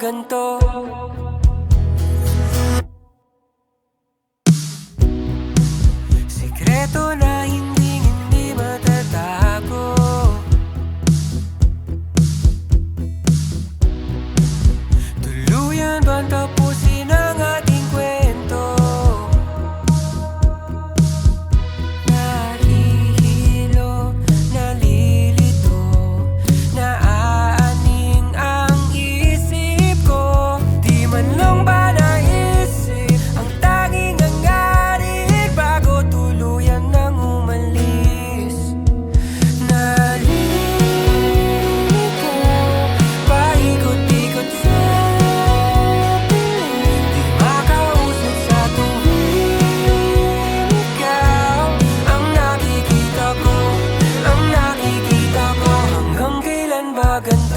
ganto? Sikreto na hindi matatago. Tuluyan bang tapusin ang ating kwento? Nahihilo, nalilito, naaaning ang isip ko. Di man lang ba naisip ang tanging hangarin bago tuluyan nang umalis? Naliligaw, paikot-ikot sa piling, di makausap sa tuwing ikaw ang nakikita ko, ang nakikita ko. Hanggang kailan ba ganito?